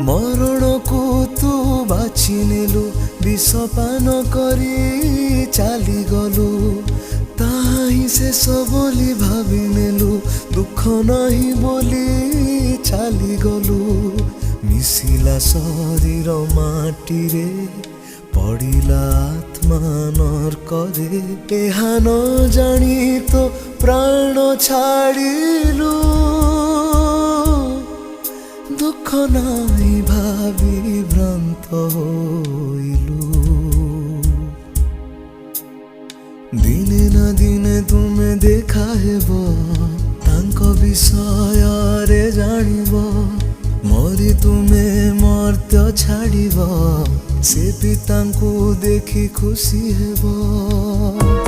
मरण को तू बाछि नेलु विषपान करी चली गलु ताही शेष बोली भावी नेलु दुख नहीं बोली चली गलु मिसिला शरीर माटी रे पड़िला आत्मा नरकरे एहा न जानी तो प्राण छाड़िलु दुख नाई भावी भ्रांत होइलु दिने ना दिने तुमे देखा हेबो तांको विषय रे जानिबो मरी तुमे मर्त्य छाड़िबो से पितांकु देखि खुशी हेबो।